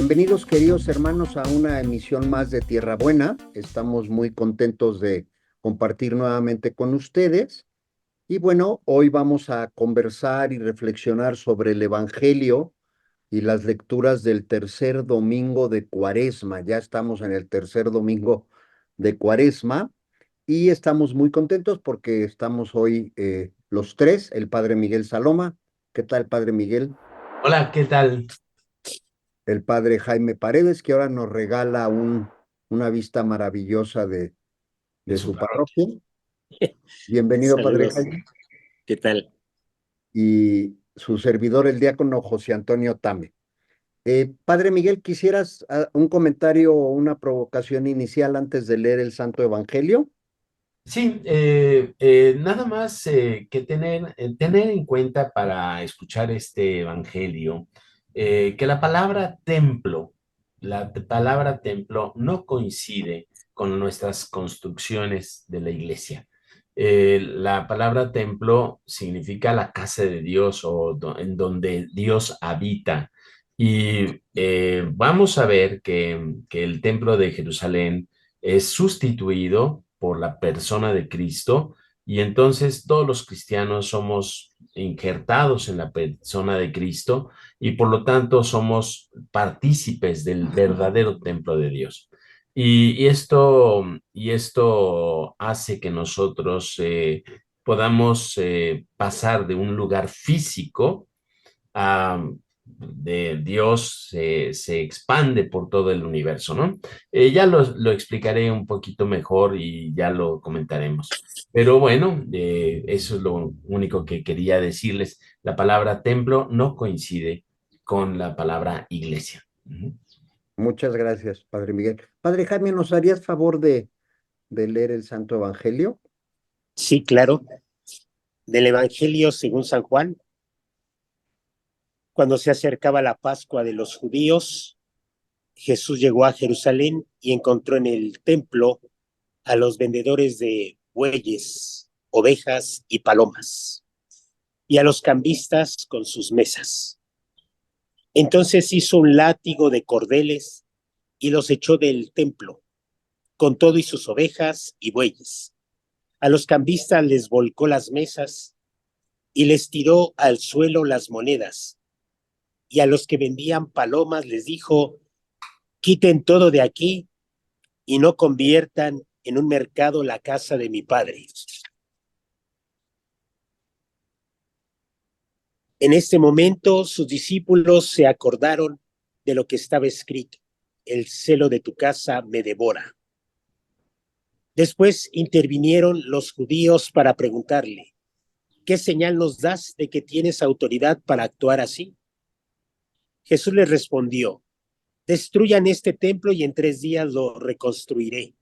Bienvenidos, queridos hermanos, a una emisión más de Tierra Buena. Estamos muy contentos de compartir nuevamente con ustedes. Y bueno, hoy vamos a conversar y reflexionar sobre el Evangelio y las lecturas del tercer domingo de Cuaresma. Ya estamos en el tercer domingo de Cuaresma y estamos muy contentos porque estamos hoy los tres, el Padre Miguel Saloma. ¿Qué tal, Padre Miguel? Hola, ¿qué tal? El Padre Jaime Paredes, que ahora nos regala una vista maravillosa De de su su parroquia. parroquia. Bienvenido, Padre Saludos. Jaime. ¿Qué tal? Y su servidor, el diácono José Antonio Tame. Padre Miguel, ¿quisieras un comentario o una provocación inicial antes de leer el Santo Evangelio? Sí, nada más que tener en cuenta para escuchar este evangelio, que la palabra templo no coincide con nuestras construcciones de la iglesia. La palabra templo significa la casa de Dios o en donde Dios habita. Y vamos a ver que el templo de Jerusalén es sustituido por la persona de Cristo y entonces todos los cristianos somos injertados en la persona de Cristo y por lo tanto somos partícipes del verdadero templo de Dios. Y esto hace que nosotros podamos pasar de un lugar físico a de Dios se expande por todo el universo, ¿no? Ya lo explicaré un poquito mejor y ya lo comentaremos. Pero bueno, eso es lo único que quería decirles. La palabra templo no coincide con la palabra iglesia. Ujú. Muchas gracias, Padre Miguel. Padre Jaime, ¿nos harías favor de leer el Santo Evangelio? Sí, claro. Del Evangelio según San Juan, cuando se acercaba la Pascua de los judíos, Jesús llegó a Jerusalén y encontró en el templo a los vendedores de bueyes, ovejas y palomas, y a los cambistas con sus mesas. Entonces hizo un látigo de cordeles y los echó del templo, con todo y sus ovejas y bueyes. A los cambistas les volcó las mesas y les tiró al suelo las monedas, y a los que vendían palomas les dijo: quiten todo de aquí y no conviertan en un mercado la casa de mi padre. En este momento sus discípulos se acordaron de lo que estaba escrito: el celo de tu casa me devora. Después intervinieron los judíos para preguntarle: ¿qué señal nos das de que tienes autoridad para actuar así? Jesús les respondió: destruyan este templo y en 3 días lo reconstruiré.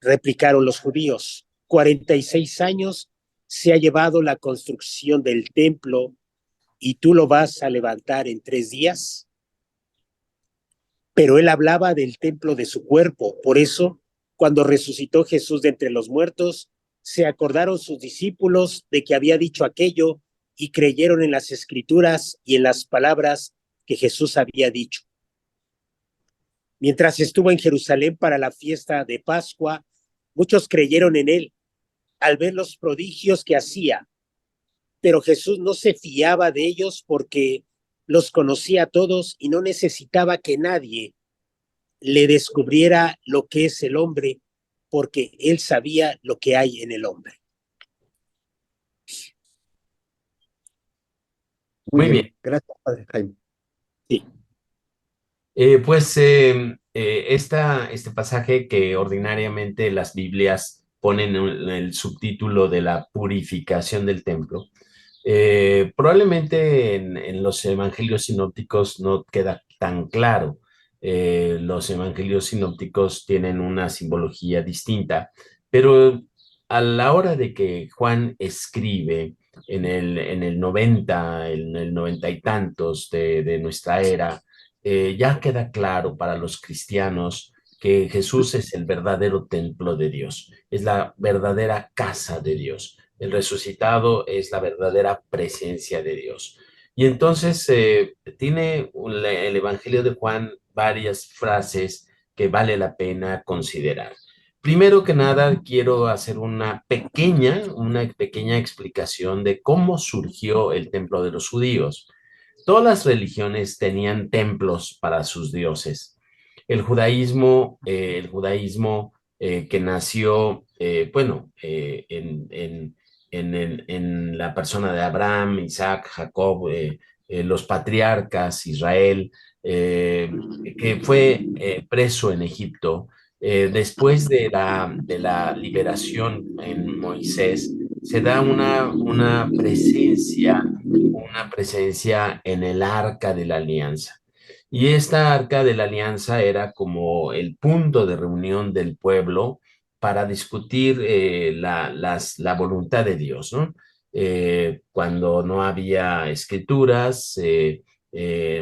Replicaron los judíos: 46 años se ha llevado la construcción del templo y tú lo vas a levantar en 3 días. Pero él hablaba del templo de su cuerpo. Por eso, cuando resucitó Jesús de entre los muertos, se acordaron sus discípulos de que había dicho aquello y creyeron en las escrituras y en las palabras que Jesús había dicho. Mientras estuvo en Jerusalén para la fiesta de Pascua, muchos creyeron en él al ver los prodigios que hacía, pero Jesús no se fiaba de ellos porque los conocía a todos y no necesitaba que nadie le descubriera lo que es el hombre, porque él sabía lo que hay en el hombre. Muy Muy bien, bien. gracias, Padre Jaime. Sí. Este pasaje que ordinariamente las Biblias ponen en el subtítulo de la purificación del templo, probablemente en los evangelios sinópticos no queda tan claro. Los evangelios sinópticos tienen una simbología distinta, pero a la hora de que Juan escribe en el 90, en el 90 y tantos de nuestra era, ya queda claro para los cristianos que Jesús es el verdadero templo de Dios, es la verdadera casa de Dios. El resucitado es la verdadera presencia de Dios. Y entonces tiene el Evangelio de Juan varias frases que vale la pena considerar. Primero que nada, quiero hacer una pequeña explicación de cómo surgió el templo de los judíos. Todas las religiones tenían templos para sus dioses. El judaísmo que nació, en la persona de Abraham, Isaac, Jacob, los patriarcas, Israel, eh, que fue preso en Egipto. Después de la liberación en Moisés, se da una presencia en el Arca de la Alianza. Y esta Arca de la Alianza era como el punto de reunión del pueblo para discutir la voluntad de Dios, ¿no? Cuando no había escrituras,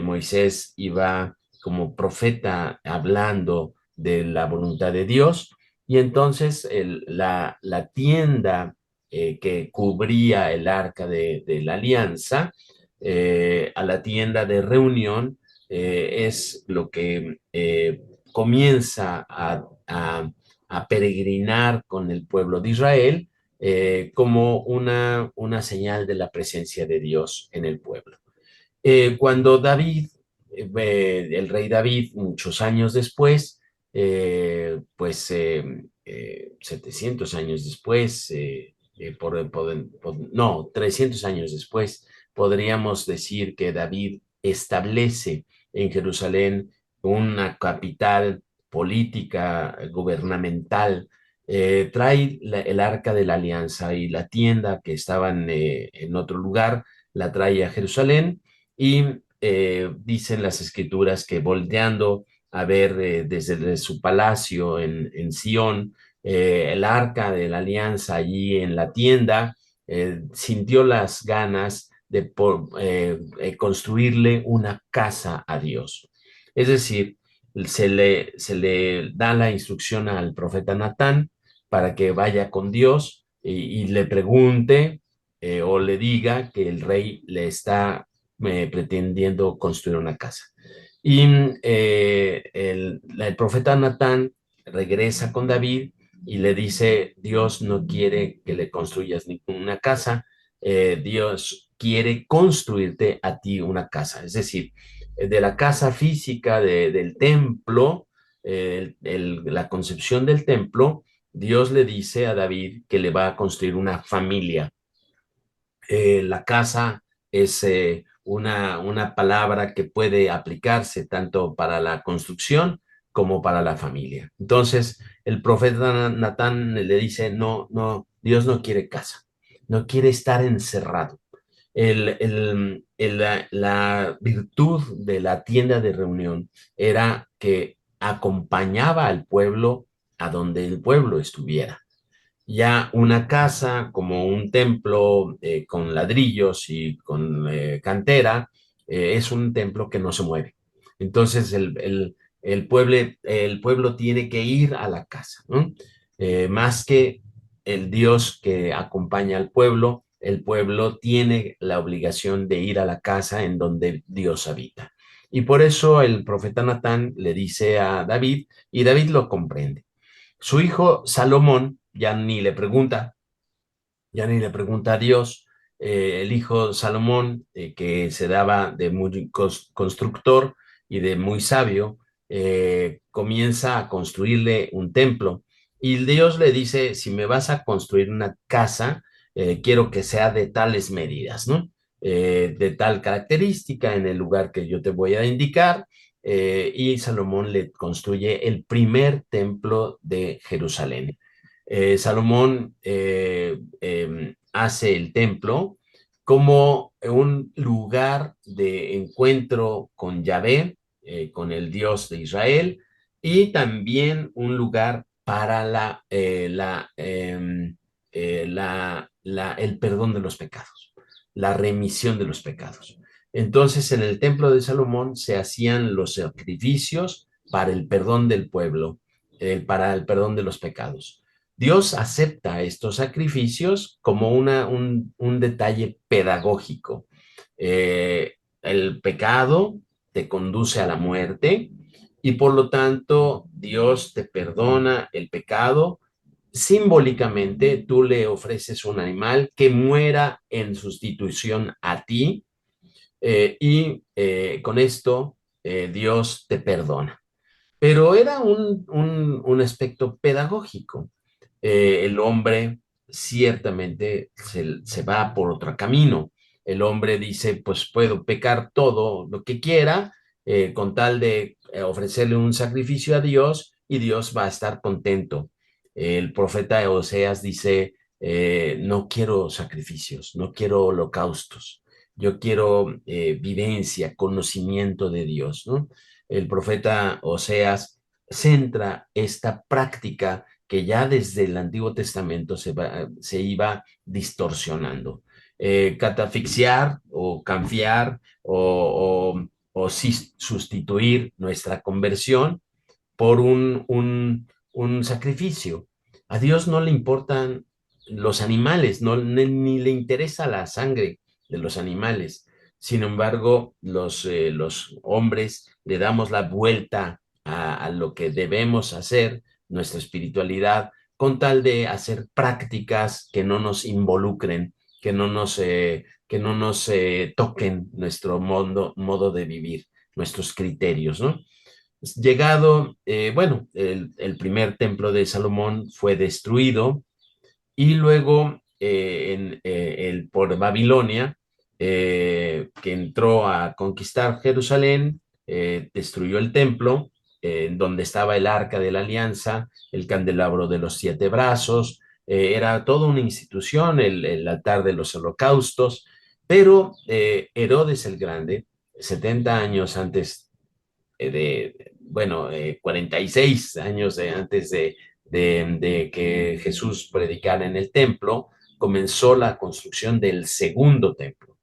Moisés iba como profeta hablando de la voluntad de Dios, y entonces la tienda que cubría el arca de la alianza, a la tienda de reunión, es lo que comienza a peregrinar con el pueblo de Israel, como una señal de la presencia de Dios en el pueblo. Cuando David, el rey David, muchos años después, 700 años después, no, 300 años después, podríamos decir que David establece en Jerusalén una capital política, gubernamental. Trae el arca de la alianza y la tienda que estaban en otro lugar, la trae a Jerusalén, y dicen las escrituras que, volteando a ver desde su palacio en Sión, el arca de la alianza allí en la tienda, sintió las ganas de construirle una casa a Dios. Es decir, se le da la instrucción al profeta Natán para que vaya con Dios y le pregunte, o le diga que el rey le está pretendiendo construir una casa. Y el profeta Natán regresa con David y le dice: Dios no quiere que le construyas ninguna casa, Dios quiere construirte a ti una casa. Es decir, de la casa física del templo, la concepción del templo, Dios le dice a David que le va a construir una familia. La casa es una palabra que puede aplicarse tanto para la construcción como para la familia. Entonces, el profeta Natán le dice: no, no, Dios no quiere casa, no quiere estar encerrado. La virtud de la tienda de reunión era que acompañaba al pueblo a donde el pueblo estuviera. Ya una casa, como un templo con ladrillos y con cantera, es un templo que no se mueve. Entonces el pueblo tiene que ir a la casa, ¿no? Más que el Dios que acompaña al pueblo, el pueblo tiene la obligación de ir a la casa en donde Dios habita. Y por eso el profeta Natán le dice a David, y David lo comprende. Su hijo Salomón ya ni le pregunta a Dios. El hijo Salomón, que se daba de muy constructor y de muy sabio, comienza a construirle un templo. Y Dios le dice: si me vas a construir una casa, quiero que sea de tales medidas, ¿no? De tal característica, en el lugar que yo te voy a indicar. Y Salomón le construye el primer templo de Jerusalén. Salomón hace el templo como un lugar de encuentro con Yahvé, con el Dios de Israel, y también un lugar para el perdón de los pecados, la remisión de los pecados. Entonces, en el templo de Salomón se hacían los sacrificios para el perdón del pueblo, para el perdón de los pecados. Dios acepta estos sacrificios como un detalle pedagógico. El pecado te conduce a la muerte y por lo tanto Dios te perdona el pecado. Simbólicamente, tú le ofreces un animal que muera en sustitución a ti y con esto Dios te perdona. Pero era un aspecto pedagógico. El hombre ciertamente se va por otro camino. El hombre dice, pues puedo pecar todo lo que quiera con tal de ofrecerle un sacrificio a Dios y Dios va a estar contento. El profeta Oseas dice, no quiero sacrificios, no quiero holocaustos, yo quiero vivencia, conocimiento de Dios, ¿no? El profeta Oseas centra esta práctica que ya desde el Antiguo Testamento se iba distorsionando. Catafixiar o canfiar o sustituir nuestra conversión por un sacrificio. A Dios no le importan los animales, no, ni le interesa la sangre de los animales. Sin embargo, los hombres le damos la vuelta a lo que debemos hacer, nuestra espiritualidad, con tal de hacer prácticas que no nos involucren, que no nos toquen nuestro modo de vivir, nuestros criterios, ¿no? Llegado, bueno, el primer templo de Salomón fue destruido y luego por Babilonia, que entró a conquistar Jerusalén, destruyó el templo, donde estaba el arca de la alianza, el candelabro de los 7 brazos, era toda una institución, el altar de los holocaustos, pero Herodes el Grande, 70 años antes bueno, 46 años antes de que Jesús predicara en el templo, comenzó la construcción del segundo templo.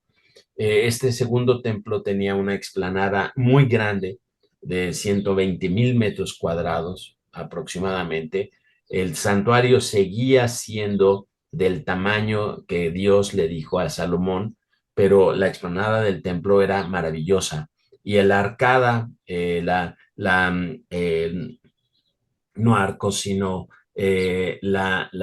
Este segundo templo tenía una explanada muy grande de 120,000 metros cuadrados aproximadamente. El santuario seguía siendo del tamaño que Dios le dijo a Salomón, pero la explanada del templo era maravillosa y la arcada, no arco, sino la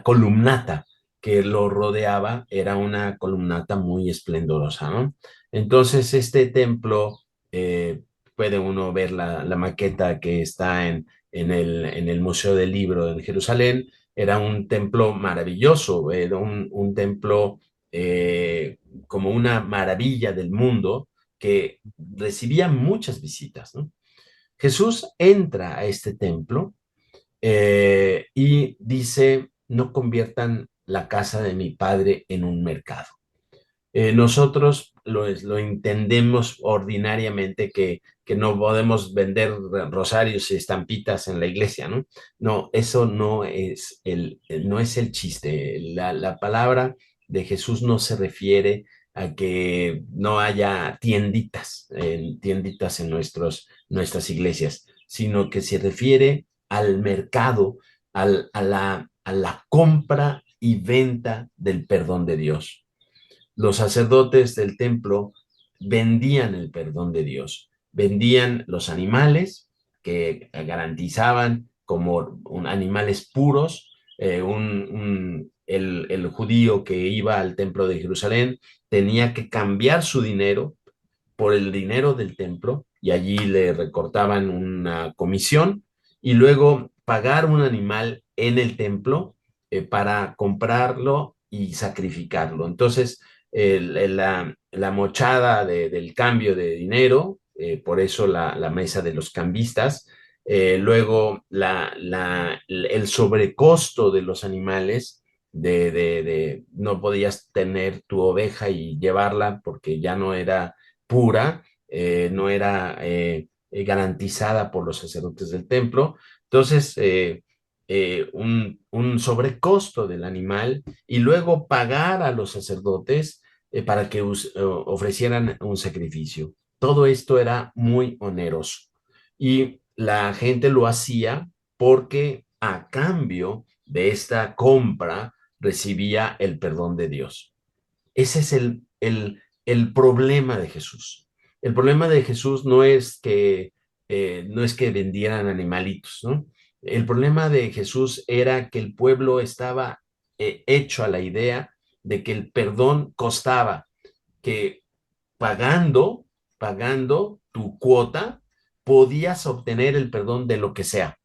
columnata que lo rodeaba era una columnata muy esplendorosa, ¿no? Entonces, este templo, puede uno ver la maqueta que está en el Museo del Libro en Jerusalén, era un templo maravilloso, era un templo como una maravilla del mundo que recibía muchas visitas, ¿no? Jesús entra a este templo y dice, no conviertan la casa de mi padre en un mercado. Nosotros lo entendemos ordinariamente que no podemos vender rosarios y estampitas en la iglesia, ¿no? No, eso no es el chiste. La palabra de Jesús no se refiere a que no haya tienditas en nuestras iglesias, sino que se refiere al mercado, a la compra y venta del perdón de Dios. Los sacerdotes del templo vendían el perdón de Dios, vendían los animales que garantizaban como animales puros. El judío que iba al templo de Jerusalén tenía que cambiar su dinero por el dinero del templo y allí le recortaban una comisión y luego pagar un animal en el templo para comprarlo y sacrificarlo. Entonces, la mochada del cambio de dinero, por eso la mesa de los cambistas, luego el sobrecosto de los animales, no podías tener tu oveja y llevarla porque ya no era pura, no era garantizada por los sacerdotes del templo. Entonces, un sobrecosto del animal y luego pagar a los sacerdotes para que ofrecieran un sacrificio. Todo esto era muy oneroso y la gente lo hacía porque a cambio de esta compra recibía el perdón de Dios. Ese es el problema de Jesús. El problema de Jesús no es que vendieran animalitos, ¿no? El problema de Jesús era que el pueblo estaba hecho a la idea de que el perdón costaba, que pagando, pagando tu cuota, podías obtener el perdón de lo que sea.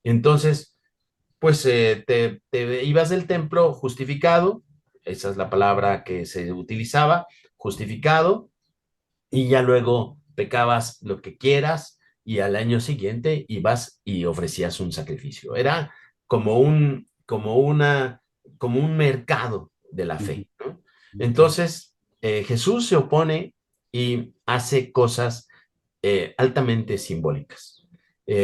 Entonces, pues te ibas del templo justificado, esa es la palabra que se utilizaba, justificado, y ya luego pecabas lo que quieras y al año siguiente ibas y ofrecías un sacrificio. Era como como un mercado de la fe, ¿no? Entonces, Jesús se opone y hace cosas altamente simbólicas.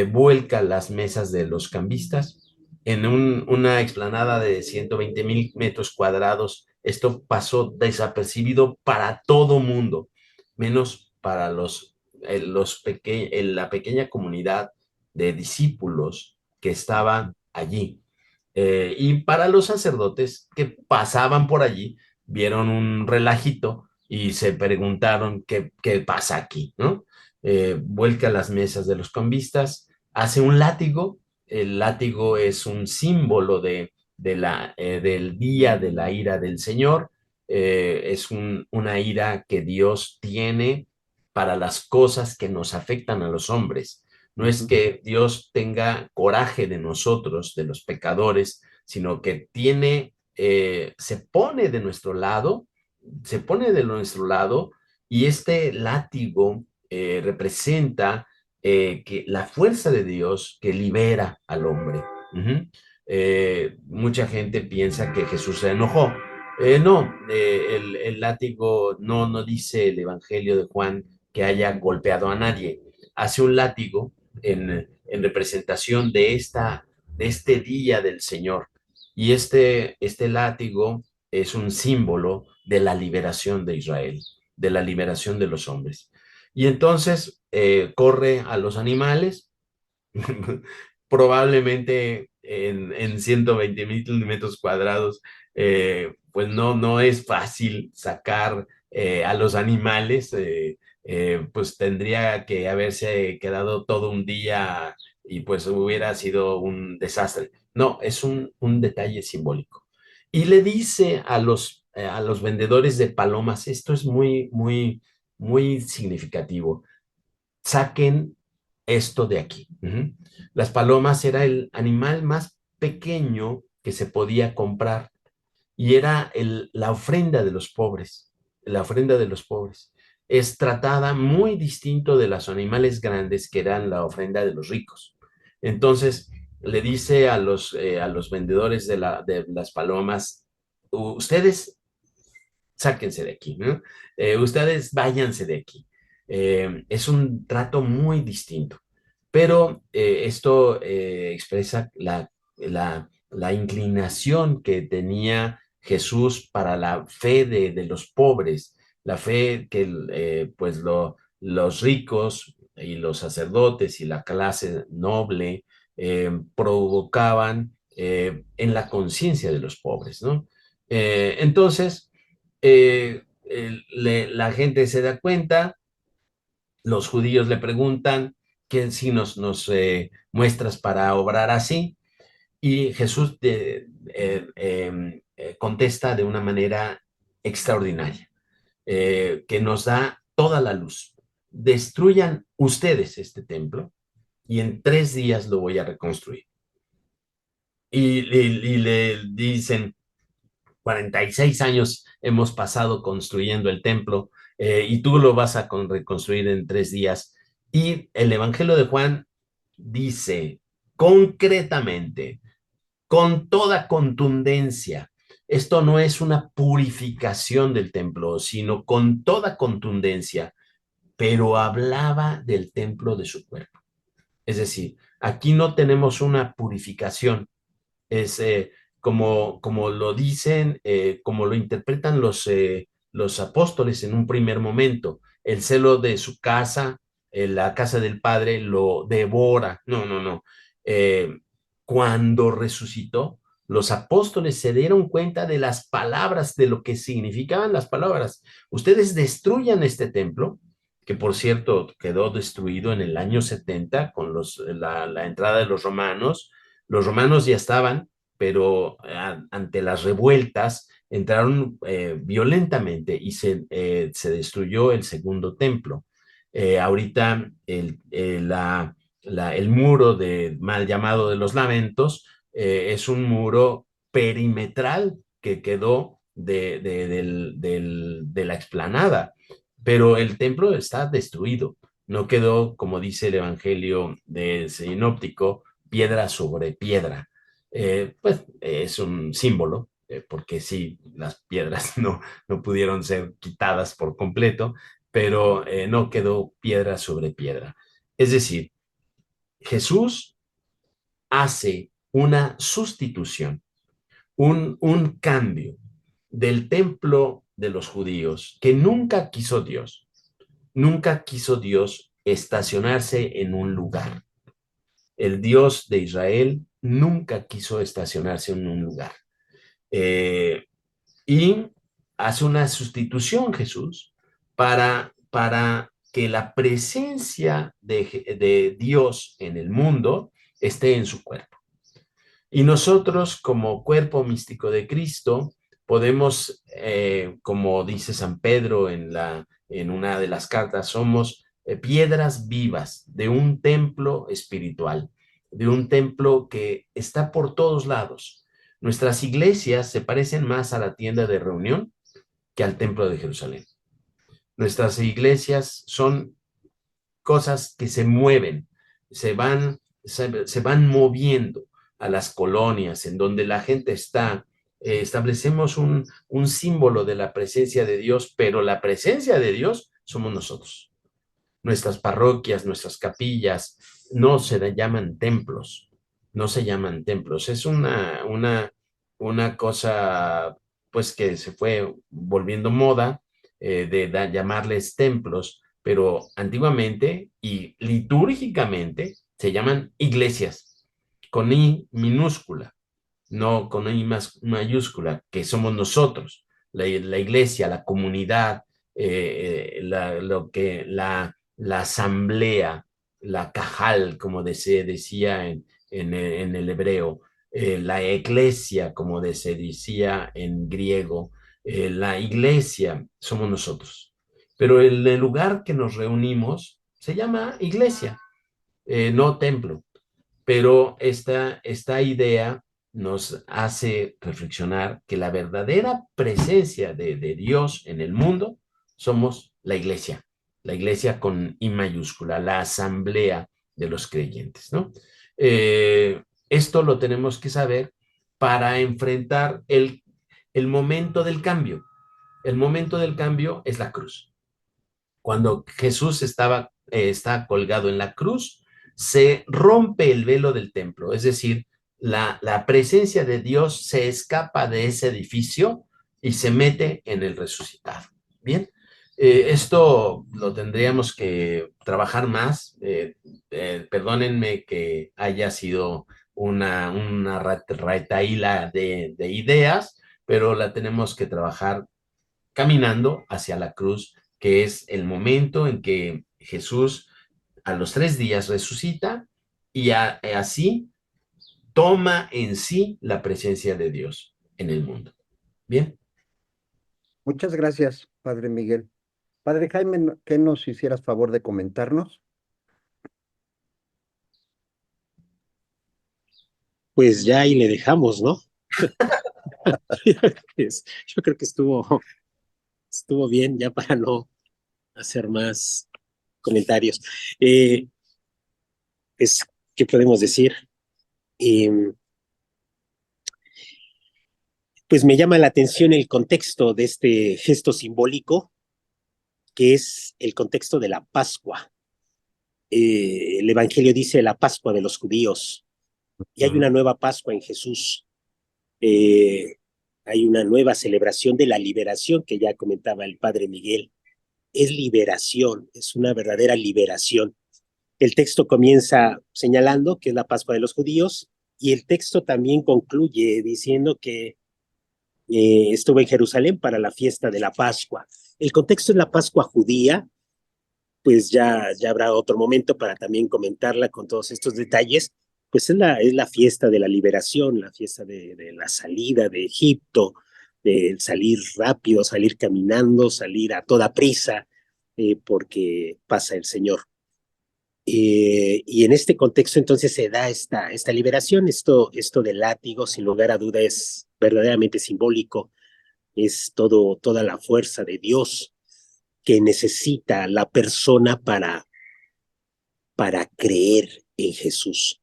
Vuelca las mesas de los cambistas en una explanada de 120,000 metros cuadrados. Esto pasó desapercibido para todo mundo, menos para la pequeña comunidad de discípulos que estaban allí. Y para los sacerdotes que pasaban por allí, vieron un relajito y se preguntaron qué pasa aquí, ¿no? Vuelca las mesas de los cambistas, hace un látigo. El látigo es un símbolo del día de la ira del Señor. Es una ira que Dios tiene para las cosas que nos afectan a los hombres. No es que Dios tenga coraje de nosotros, de los pecadores, sino que se pone de nuestro lado, se pone de nuestro lado, y este látigo representa que la fuerza de Dios que libera al hombre. Mucha gente piensa que Jesús se enojó. No, el látigo no dice el Evangelio de Juan que haya golpeado a nadie. Hace un látigo en representación de este día del Señor. Y este látigo es un símbolo de la liberación de Israel, de la liberación de los hombres. Y entonces corre a los animales, probablemente en 120,000 metros cuadrados, pues no es fácil sacar a los animales, pues tendría que haberse quedado todo un día y pues hubiera sido un desastre. No, es un detalle simbólico. Y le dice a los vendedores de palomas, esto es muy significativo: saquen esto de aquí. Las palomas era el animal más pequeño que se podía comprar y era la ofrenda de los pobres. La ofrenda de los pobres es tratada muy distinto de los animales grandes que eran la ofrenda de los ricos. Entonces le dice a los vendedores de las palomas: ustedes sáquense de aquí, ¿no? Ustedes váyanse de aquí. Es un trato muy distinto, pero esto expresa la inclinación que tenía Jesús para la fe de los pobres, la fe que pues los ricos y los sacerdotes y la clase noble provocaban en la conciencia de los pobres, ¿no? Entonces, la gente se da cuenta, los judíos le preguntan que si nos muestras para obrar así, y Jesús contesta de una manera extraordinaria, que nos da toda la luz. Destruyan ustedes este templo y en 3 días lo voy a reconstruir. Y le dicen: 46 años hemos pasado construyendo el templo, y tú lo vas a reconstruir en 3 días. Y el Evangelio de Juan dice concretamente, con toda contundencia, esto no es una purificación del templo, sino con toda contundencia, pero hablaba del templo de su cuerpo. Es decir, aquí no tenemos una purificación, es como lo dicen, como lo interpretan los apóstoles en un primer momento: el celo de su casa, la casa del Padre lo devora. No. Cuando resucitó, los apóstoles se dieron cuenta de las palabras, de lo que significaban las palabras. Ustedes destruyan este templo, que por cierto quedó destruido en el año 70 con la entrada de los romanos. Los romanos ya estaban, pero ante las revueltas entraron violentamente y se destruyó el segundo templo. Ahorita el muro mal llamado de los lamentos es un muro perimetral que quedó de la explanada, pero el templo está destruido. No quedó, como dice el Evangelio de Sinóptico, piedra sobre piedra. Pues es un símbolo, porque sí, las piedras no pudieron ser quitadas por completo, pero no quedó piedra sobre piedra. Es decir, Jesús hace una sustitución, un cambio del templo de los judíos que nunca quiso Dios. Nunca quiso Dios estacionarse en un lugar. El Dios de Israel nunca quiso estacionarse en un lugar. Y hace una sustitución Jesús para que la presencia de Dios en el mundo esté en su cuerpo. Y nosotros, como cuerpo místico de Cristo, podemos, como dice San Pedro en una de las cartas, somos piedras vivas de un templo espiritual, de un templo que está por todos lados. Nuestras iglesias se parecen más a la tienda de reunión que al templo de Jerusalén. Nuestras iglesias son cosas que se mueven, se van moviendo a las colonias en donde la gente está. Establecemos un símbolo de la presencia de Dios, pero la presencia de Dios somos nosotros. Nuestras parroquias, nuestras capillas, no se llaman templos, no se llaman templos. Es una cosa, pues, que se fue volviendo moda, llamarles templos, pero antiguamente y litúrgicamente se llaman iglesias, con I minúscula, no con I mayúscula, que somos nosotros, la iglesia, la comunidad, la asamblea, la cajal, como se decía en el hebreo, la iglesia, como se decía en griego, la iglesia somos nosotros. Pero el lugar que nos reunimos se llama iglesia, no templo. Pero esta idea nos hace reflexionar que la verdadera presencia de Dios en el mundo somos la iglesia con I mayúscula, la asamblea de los creyentes, ¿no? Esto lo tenemos que saber para enfrentar el momento del cambio. El momento del cambio es la cruz. Cuando Jesús está colgado en la cruz, se rompe el velo del templo, es decir, la presencia de Dios se escapa de ese edificio y se mete en el resucitado. Bien, esto lo tendríamos que trabajar más. Perdónenme que haya sido una retaíla de ideas, pero la tenemos que trabajar caminando hacia la cruz, que es el momento en que Jesús a los 3 días resucita y así toma en sí la presencia de Dios en el mundo. Bien. Muchas gracias, Padre Miguel. Padre Jaime, ¿qué nos hicieras favor de comentarnos? Pues ya ahí le dejamos, ¿no? Yo creo que estuvo bien ya para no hacer más comentarios. Pues, ¿qué podemos decir? Pues me llama la atención el contexto de este gesto simbólico, que es el contexto de la Pascua. El Evangelio dice la Pascua de los judíos, y hay una nueva Pascua en Jesús. Hay una nueva celebración de la liberación que ya comentaba el Padre Miguel. Es liberación, es una verdadera liberación. El texto comienza señalando que es la Pascua de los judíos Y el texto también concluye diciendo que estuvo en Jerusalén para la fiesta de la Pascua. El contexto es la Pascua judía, pues ya habrá otro momento para también comentarla con todos estos detalles. Pues es la fiesta de la liberación, la fiesta de la salida de Egipto, de salir rápido, salir caminando, salir a toda prisa, porque pasa el Señor. Y en este contexto entonces se da esta liberación, esto del látigo, sin lugar a duda, es verdaderamente simbólico, es toda la fuerza de Dios que necesita la persona para creer en Jesús.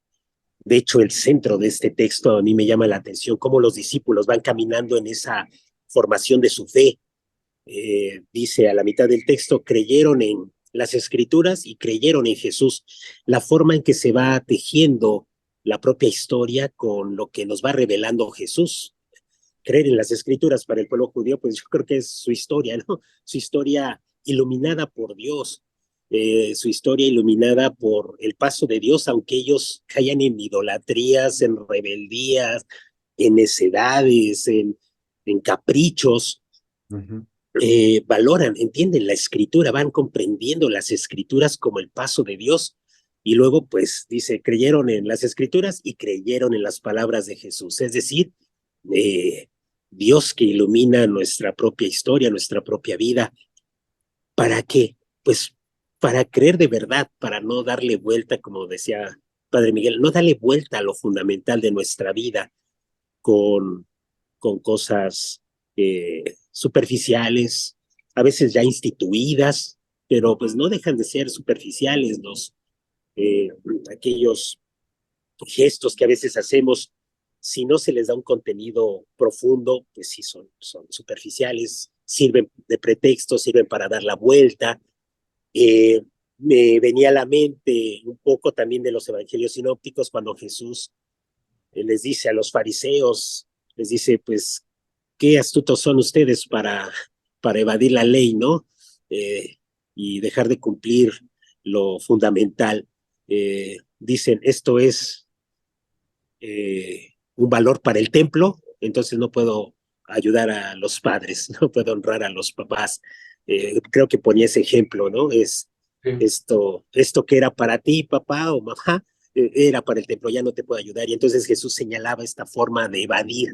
De hecho, el centro de este texto a mí me llama la atención, cómo los discípulos van caminando en esa formación de su fe. Dice a la mitad del texto, creyeron en las escrituras y creyeron en Jesús. La forma en que se va tejiendo la propia historia con lo que nos va revelando Jesús. Creer en las escrituras para el pueblo judío, pues yo creo que es su historia, ¿no? Su historia iluminada por Dios, su historia iluminada por el paso de Dios, aunque ellos caían en idolatrías, en rebeldías, en necedades, en caprichos. Ujú. Valoran, entienden la escritura, van comprendiendo las escrituras como el paso de Dios. Y luego, pues, dice, creyeron en las escrituras y creyeron en las palabras de Jesús. Es decir, eh, Dios que ilumina nuestra propia historia, nuestra propia vida. ¿Para qué? Pues para creer de verdad, para no darle vuelta, como decía Padre Miguel, no darle vuelta a lo fundamental de nuestra vida con, con cosas superficiales, a veces ya instituidas, pero pues no dejan de ser superficiales eh, aquellos gestos que a veces hacemos. Si no se les da un contenido profundo, pues sí son superficiales, sirven de pretexto, sirven para dar la vuelta. Eh, Me venía a la mente un poco también de los evangelios sinópticos cuando Jesús les dice a los fariseos, les dice, pues, qué astutos son ustedes para evadir la ley, ¿no? Y dejar de cumplir lo fundamental. Dicen, esto es un valor para el templo, entonces no puedo ayudar a los padres, no puedo honrar a los papás. Creo que ponía ese ejemplo, ¿no? Es Sí. esto que era para ti, papá o mamá, era para el templo, ya no te puedo ayudar. Y entonces Jesús señalaba esta forma de evadir,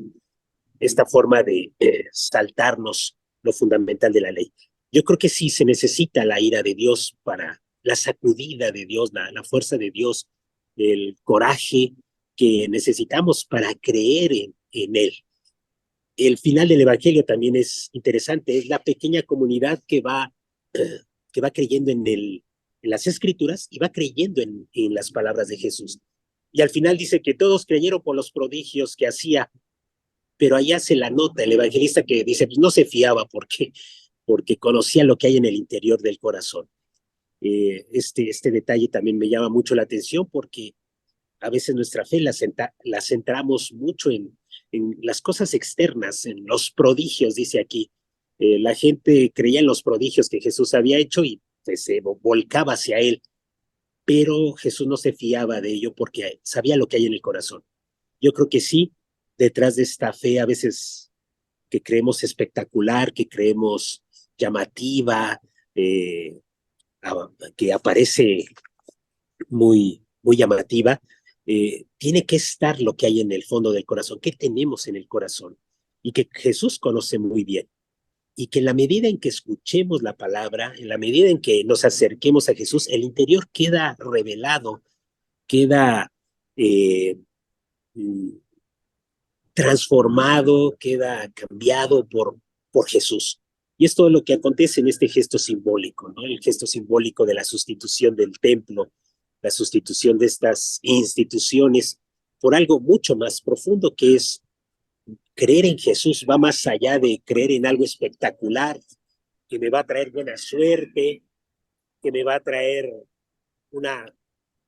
esta forma de saltarnos lo fundamental de la ley. Yo creo que sí se necesita la ira de Dios para la sacudida de Dios, la fuerza de Dios, el coraje que necesitamos para creer en Él. El final del Evangelio también es interesante, es la pequeña comunidad que va creyendo en las Escrituras y va creyendo en las palabras de Jesús. Y al final dice que todos creyeron por los prodigios que hacía, pero allá se la nota el evangelista que dice, pues no se fiaba porque conocía lo que hay en el interior del corazón. Este detalle también me llama mucho la atención porque a veces nuestra fe la centramos mucho en las cosas externas, en los prodigios, dice aquí. La gente creía en los prodigios que Jesús había hecho y pues, se volcaba hacia él, pero Jesús no se fiaba de ello porque sabía lo que hay en el corazón. Yo creo que sí, detrás de esta fe a veces que creemos espectacular, que creemos llamativa, eh, que aparece muy llamativa, tiene que estar lo que hay en el fondo del corazón, qué tenemos en el corazón, y que Jesús conoce muy bien. Y que en la medida en que escuchemos la palabra, en la medida en que nos acerquemos a Jesús, el interior queda revelado, queda eh, mm, transformado, queda cambiado por Jesús. Y es todo lo que acontece en este gesto simbólico, ¿no? El gesto simbólico de la sustitución del templo, la sustitución de estas instituciones por algo mucho más profundo que es creer en Jesús, va más allá de creer en algo espectacular, que me va a traer buena suerte, que me va a traer una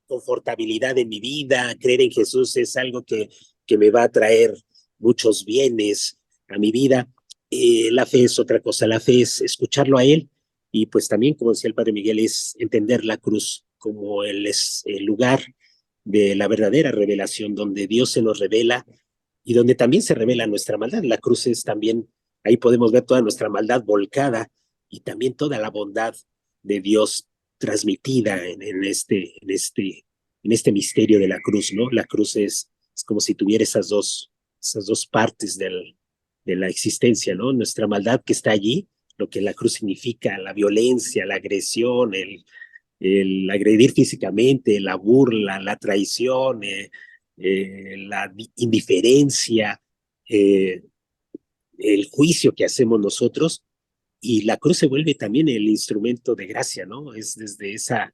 confortabilidad en mi vida. Creer en Jesús es algo que me va a traer muchos bienes a mi vida. La fe es otra cosa, la fe es escucharlo a Él y pues también, como decía el Padre Miguel, es entender la cruz como el lugar de la verdadera revelación, donde Dios se nos revela y donde también se revela nuestra maldad. La cruz es también, ahí podemos ver toda nuestra maldad volcada y también toda la bondad de Dios transmitida en este misterio de la cruz, ¿no? La cruz es como si tuviera esas dos partes de la existencia, ¿no? Nuestra maldad que está allí, lo que la cruz significa, la violencia, la agresión, el agredir físicamente, la burla, la traición, la indiferencia, eh, el juicio que hacemos nosotros, y la cruz se vuelve también el instrumento de gracia, ¿no? Es desde esa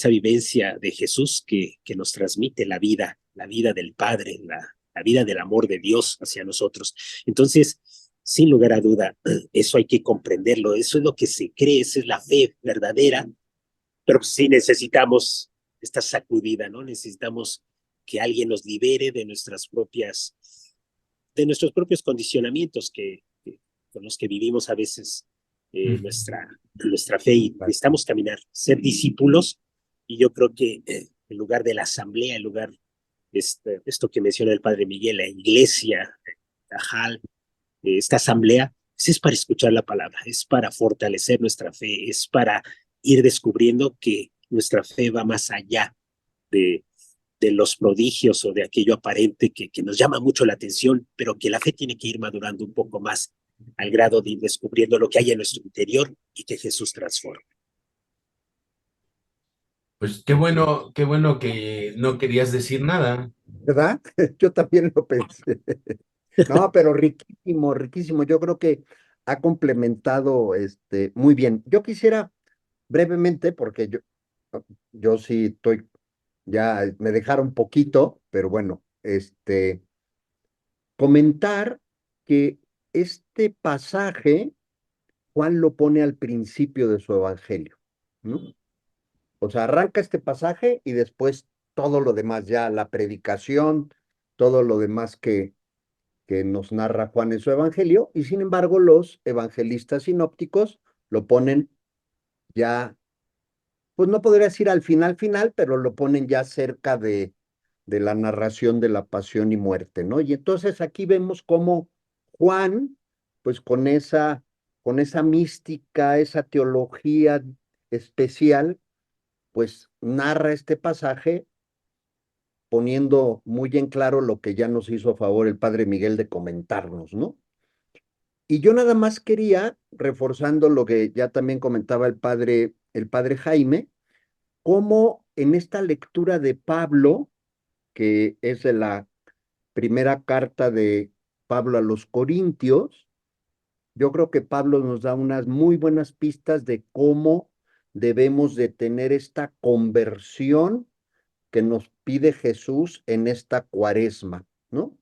vivencia de Jesús que nos transmite la vida del Padre, la vida del amor de Dios hacia nosotros. Entonces, sin lugar a duda, eso hay que comprenderlo, eso es lo que se cree, esa es la fe verdadera, pero sí necesitamos esta sacudida, ¿no? Necesitamos que alguien nos libere de nuestros propios condicionamientos con los que vivimos a veces nuestra fe y necesitamos caminar, ser discípulos. Y yo creo que en lugar de la asamblea, en lugar de esto que menciona el padre Miguel, la iglesia, Cajal, esta asamblea, pues es para escuchar la palabra, es para fortalecer nuestra fe, es para ir descubriendo que nuestra fe va más allá de, de los prodigios o de aquello aparente que nos llama mucho la atención, pero que la fe tiene que ir madurando un poco más al grado de ir descubriendo lo que hay en nuestro interior y que Jesús transforma. Pues qué bueno que no querías decir nada. ¿Verdad? Yo también lo pensé. No, pero riquísimo, riquísimo. Yo creo que ha complementado muy bien. Yo quisiera brevemente, porque yo sí estoy, ya me dejaron poquito, pero bueno, comentar que este pasaje Juan lo pone al principio de su evangelio, ¿no? O sea, arranca este pasaje y después todo lo demás, ya la predicación, todo lo demás que nos narra Juan en su evangelio, y sin embargo los evangelistas sinópticos lo ponen ya, pues no podría decir al final final, pero lo ponen ya cerca de la narración de la pasión y muerte, ¿no? Y entonces aquí vemos cómo Juan, pues con esa mística, esa teología especial, pues narra este pasaje poniendo muy en claro lo que ya nos hizo favor el padre Miguel de comentarnos, ¿no? Y yo nada más quería, reforzando lo que ya también comentaba el padre Jaime, cómo en esta lectura de Pablo, que es de la primera carta de Pablo a los Corintios, yo creo que Pablo nos da unas muy buenas pistas de cómo debemos de tener esta conversión que nos pide Jesús en esta cuaresma, ¿no?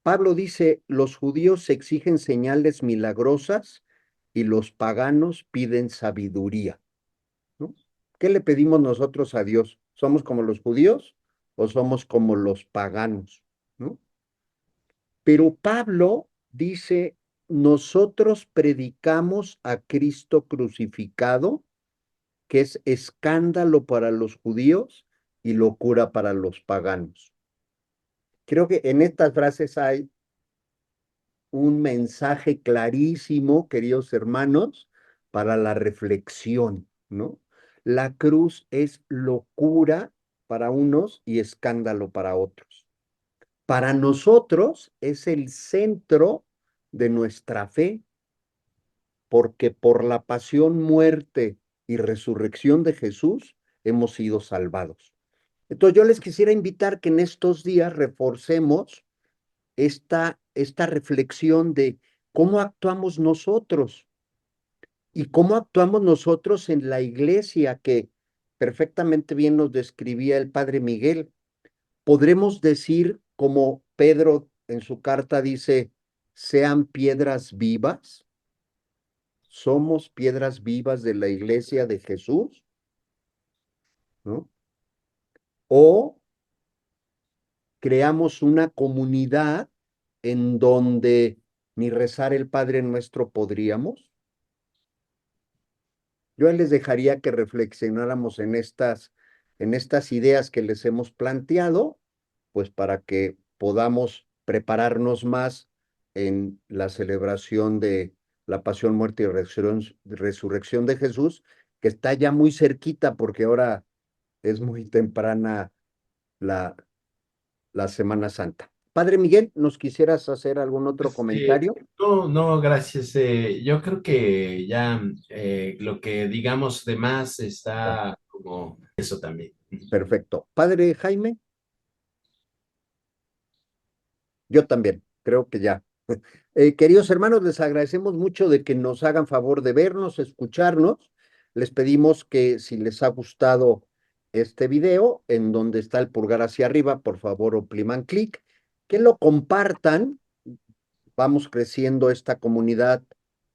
Pablo dice, los judíos exigen señales milagrosas y los paganos piden sabiduría, ¿no? ¿Qué le pedimos nosotros a Dios? ¿Somos como los judíos o somos como los paganos, ¿no? Pero Pablo dice, nosotros predicamos a Cristo crucificado, que es escándalo para los judíos y locura para los paganos. Creo que en estas frases hay un mensaje clarísimo, queridos hermanos, para la reflexión, ¿no? La cruz es locura para unos y escándalo para otros. Para nosotros es el centro de nuestra fe, porque por la pasión, muerte y resurrección de Jesús hemos sido salvados. Entonces yo les quisiera invitar que en estos días reforcemos esta reflexión de cómo actuamos nosotros y cómo actuamos nosotros en la iglesia que perfectamente bien nos describía el padre Miguel. Podremos decir, como Pedro en su carta dice, sean piedras vivas, somos piedras vivas de la iglesia de Jesús, ¿no? O creamos una comunidad en donde ni rezar el Padre Nuestro podríamos. Yo les dejaría que reflexionáramos en estas en estas ideas que les hemos planteado, pues para que podamos prepararnos más en la celebración de la pasión, muerte y resurrección de Jesús, que está ya muy cerquita porque ahora es muy temprana la, la Semana Santa. Padre Miguel, ¿nos quisieras hacer algún otro comentario? No, no, gracias. Yo creo que ya lo que digamos de más está como eso también. Perfecto. Padre Jaime, yo también, creo que ya. Queridos hermanos, les agradecemos mucho de que nos hagan favor de vernos, escucharnos. Les pedimos que si les ha gustado este video, en donde está el pulgar hacia arriba, por favor opriman clic, que lo compartan. Vamos creciendo esta comunidad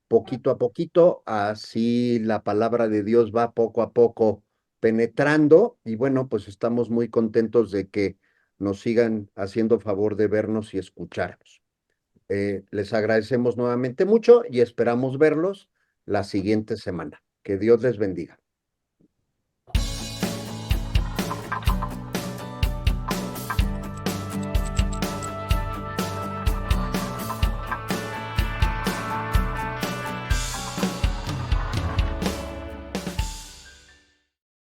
poquito a poquito, así la palabra de Dios va poco a poco penetrando y bueno, pues estamos muy contentos de que nos sigan haciendo favor de vernos y escucharnos. Les agradecemos nuevamente mucho y esperamos verlos la siguiente semana. Que Dios les bendiga.